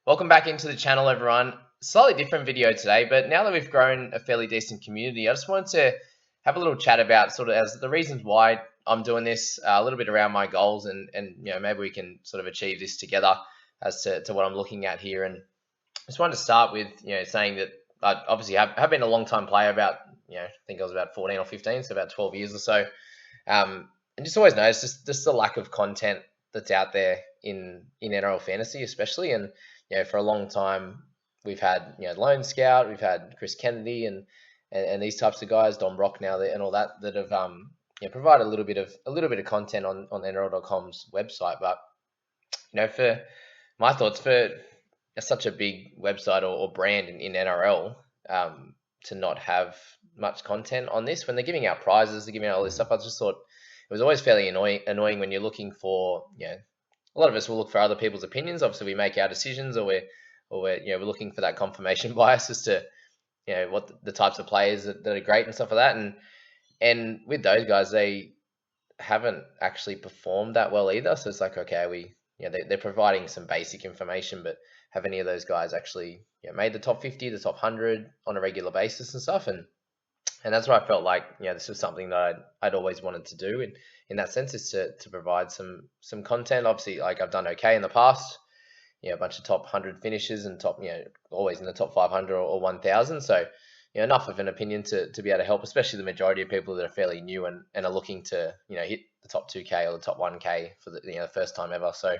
Welcome back into the channel, everyone. Slightly different video today, but now that we've grown a fairly decent community, I just wanted to have a little chat about sort of as the reasons why I'm doing this, a little bit around my goals, and maybe we can sort of achieve this together as to what I'm looking at here. And I just wanted to start with saying that I obviously have been a long time player, about I think I was about 14 or 15, so about 12 years or so. And just always noticed just the lack of content that's out there in NRL Fantasy, especially. And for a long time we've had Lone Scout, we've had Chris Kennedy, and these types of guys, Don Brock now, and all that have provided a little bit of content on NRL.com's website. But for my thoughts, for such a big website or brand in NRL, to not have much content on this when they're giving out prizes, they're giving out all this stuff, I just thought it was always fairly annoying when you're looking for, a lot of us will look for other people's opinions. Obviously, we make our decisions, or we're looking for that confirmation bias as to what the types of players that are great and stuff like that. And with those guys, they haven't actually performed that well either. So it's like, okay, they're providing some basic information, but have any of those guys actually made the top 50, the top 100 on a regular basis and stuff? And that's what I felt like, this was something that I'd always wanted to do in that sense, is to provide some content. Obviously, like, I've done okay in the past, a bunch of top 100 finishes and top, always in the top 500 or 1,000. So, enough of an opinion to be able to help, especially the majority of people that are fairly new and are looking to, hit the top 2K or the top 1K for the first time ever. So,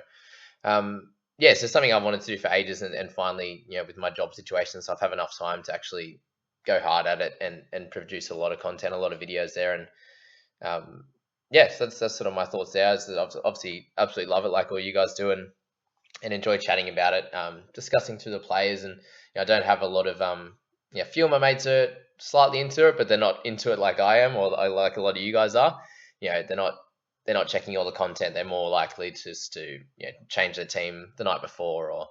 so something I've wanted to do for ages, and finally, with my job situation and stuff, have enough time to actually go hard at it and produce a lot of content, a lot of videos there. And so that's sort of my thoughts there. Is that obviously absolutely love it, like all you guys do, and enjoy chatting about it, discussing through the players. And I don't have a lot of few of my mates are slightly into it, but they're not into it like I am, or like a lot of you guys are. They're not checking all the content. They're more likely just to change their team the night before, or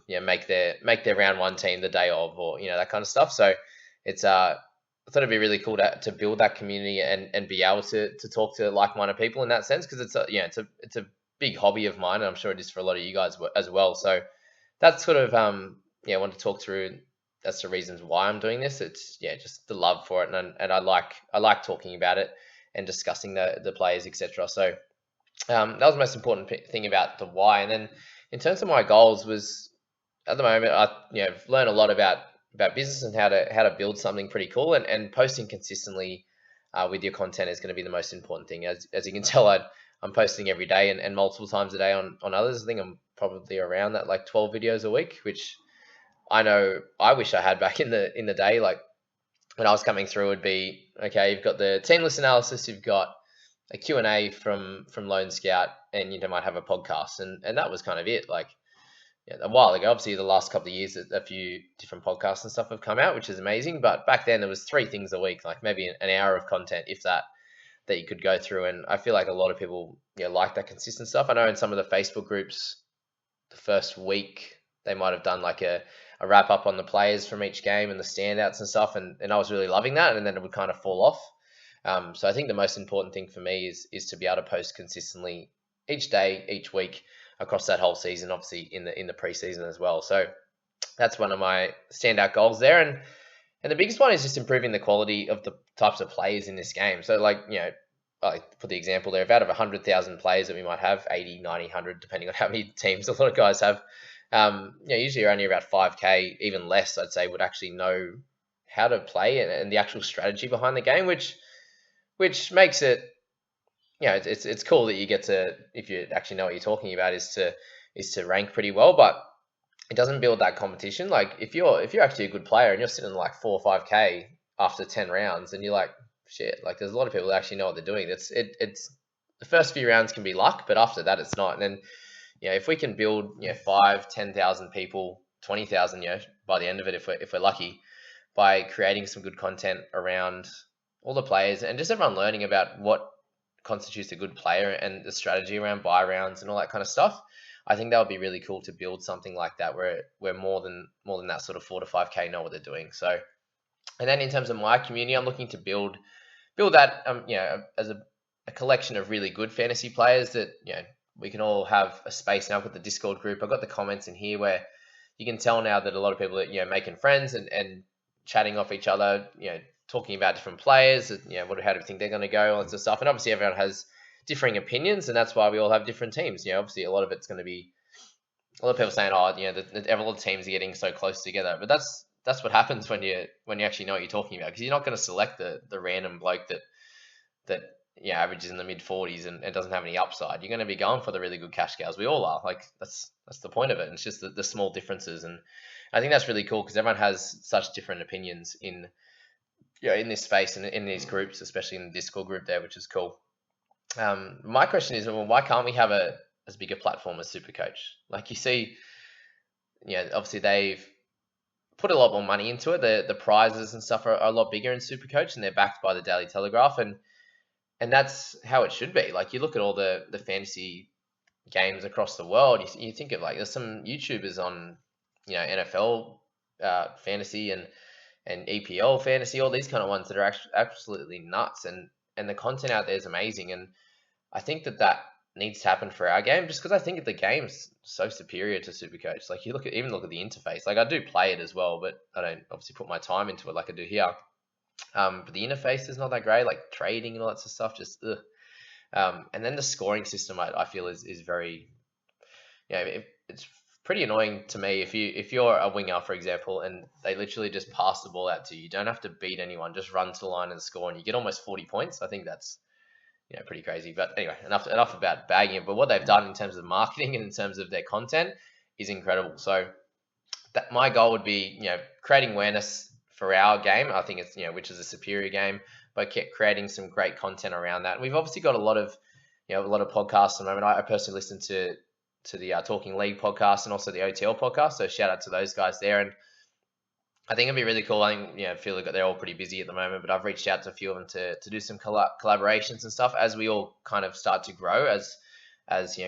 make their round one team the day of, or that kind of stuff. So it's I thought it'd be really cool to build that community and be able to talk to like-minded people in that sense, because it's a big hobby of mine, and I'm sure it is for a lot of you guys as well. So that's sort of I want to talk through. That's the reasons why I'm doing this. It's just the love for it, and I like talking about it and discussing the players, etc. So that was the most important thing about the why. And then in terms of my goals, was at the moment I've learned a lot about business and how to build something pretty cool, and posting consistently with your content is going to be the most important thing. As you can tell, I'm posting every day and multiple times a day on others. I think I'm probably around that, like 12 videos a week, which I know I wish I had back in the day. Like, when I was coming through, would be, okay, you've got the team list analysis, you've got a Q&A from Lone Scout, and you might have a podcast, and that was kind of it. Like, a while ago, obviously the last couple of years, a few different podcasts and stuff have come out, which is amazing. But back then there was 3 things a week, like maybe an hour of content, if that you could go through. And I feel like a lot of people like that consistent stuff. I know in some of the Facebook groups, the first week they might have done like a wrap up on the players from each game and the standouts and stuff, and I was really loving that, and then it would kind of fall off. So I think the most important thing for me is to be able to post consistently each day, each week, across that whole season, obviously in the preseason as well. So that's one of my standout goals there. And the biggest one is just improving the quality of the types of players in this game. So, like, I put the example there of out of 100,000 players that we might have, 80, 90, 100, depending on how many teams a lot of guys have, usually only about 5K, even less, I'd say, would actually know how to play and the actual strategy behind the game, which makes it, it's cool that you get to, if you actually know what you're talking about, is to rank pretty well. But it doesn't build that competition. Like, if you're actually a good player and you're sitting like 4 or 5K after 10 rounds, and you're like, shit, like, there's a lot of people that actually know what they're doing. It's the first few rounds can be luck, but after that it's not. And then if we can build 5, 10,000 people, 20,000 by the end of it, if we're lucky, by creating some good content around all the players and just everyone learning about what constitutes a good player and the strategy around buy rounds and all that kind of stuff, I think that would be really cool to build something like that, where more than that sort of 4 to 5K know what they're doing. So, and then in terms of my community, I'm looking to build that as a collection of really good fantasy players that we can all have a space. Now I've got the Discord group, I've got the comments in here where you can tell now that a lot of people are making friends and chatting off each other, talking about different players, how do you think they're going to go, all that sort of stuff. And obviously everyone has differing opinions, and that's why we all have different teams. Obviously a lot of it's going to be a lot of people saying, oh, a lot of teams are getting so close together, but that's what happens when you actually know what you're talking about, because you're not going to select the random bloke that averages in the mid 40s and doesn't have any upside. You're going to be going for the really good cash cows. We all are. Like that's the point of it. And it's just the small differences, and I think that's really cool because everyone has such different opinions in this space and in these groups, especially in the Discord group there, which is cool. My question is, well, why can't we have as big a platform as Supercoach? Like you see, obviously they've put a lot more money into it. The prizes and stuff are a lot bigger in Supercoach, and they're backed by the Daily Telegraph, and that's how it should be. Like you look at all the fantasy games across the world, you think of like there's some YouTubers on NFL fantasy and EPL fantasy, all these kind of ones that are actually absolutely nuts, and the content out there is amazing. And I think that needs to happen for our game, just because I think the game's so superior to Supercoach. Like you look at the interface. Like I do play it as well, but I don't obviously put my time into it like I do here. But the interface is not that great, like trading and all that sort of stuff. Just and then the scoring system, I feel is very, it's pretty annoying to me if you're a winger, for example, and they literally just pass the ball out to you. You don't have to beat anyone, just run to the line and score, and you get almost 40 points. I think that's pretty crazy. But anyway, enough about bagging it. But what they've done in terms of marketing and in terms of their content is incredible. So that my goal would be creating awareness for our game. I think it's which is a superior game, but creating some great content around that. And we've obviously got a lot of podcasts at the moment. I personally listen to the Talking League podcast and also the OTL podcast. So shout out to those guys there. And I think it'd be really cool. I think I feel like they're all pretty busy at the moment, but I've reached out to a few of them to do some collaborations and stuff as we all kind of start to grow as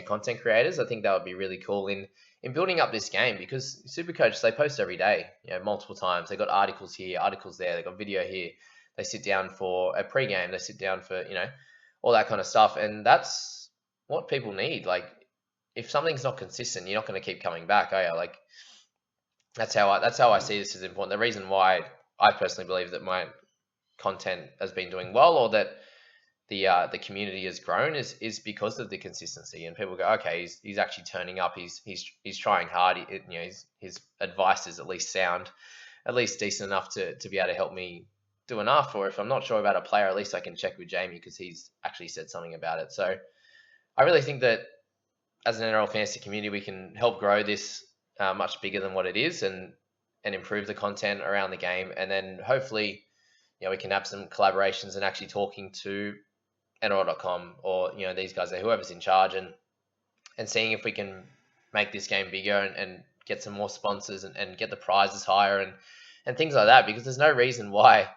content creators. I think that would be really cool in building up this game, because Supercoach, they post every day, multiple times. They got articles here, articles there, they got video here. They sit down for a pregame, they sit down for all that kind of stuff, and that's what people need. Like if something's not consistent, you're not going to keep coming back, are you? Like that's how I see this as important. The reason why I personally believe that my content has been doing well, or that the community has grown, is because of the consistency, and people go, okay, he's actually turning up, he's trying hard, his advice is at least sound, at least decent enough to be able to help me do enough, or if I'm not sure about a player, at least I can check with Jamie because he's actually said something about it. So I really think that as an NRL fantasy community, we can help grow this much bigger than what it is, and improve the content around the game, and then hopefully we can have some collaborations and actually talking to NRL.com or these guys there, whoever's in charge, and seeing if we can make this game bigger and get some more sponsors and get the prizes higher and things like that, because there's no reason why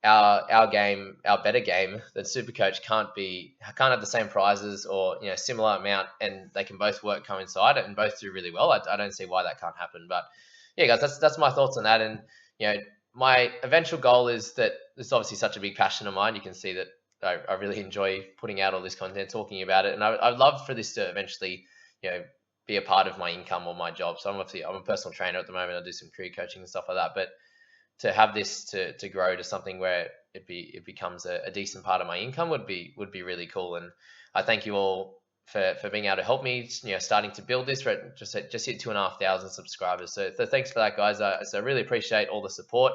our game, our better game than Supercoach can't have the same prizes or similar amount, and they can both coincide and both do really well. I don't see why that can't happen. But yeah, guys, that's my thoughts on that. And my eventual goal is that this is obviously such a big passion of mine. You can see that I really enjoy putting out all this content, talking about it, and I'd love for this to eventually be a part of my income or my job. So I'm a personal trainer at the moment. I do some career coaching and stuff like that, but to have this to grow to something where it becomes a decent part of my income would be really cool. And I thank you all for being able to help me starting to build this. Just hit 2,500 subscribers, so thanks for that, guys. So I really appreciate all the support.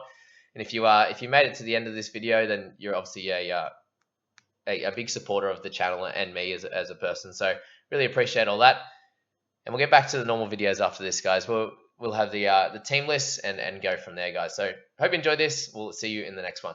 And if you made it to the end of this video, then you're obviously a big supporter of the channel and me as a person. So really appreciate all that, and we'll get back to the normal videos after this, guys. We'll have the team lists and go from there, guys. So hope you enjoyed this. We'll see you in the next one.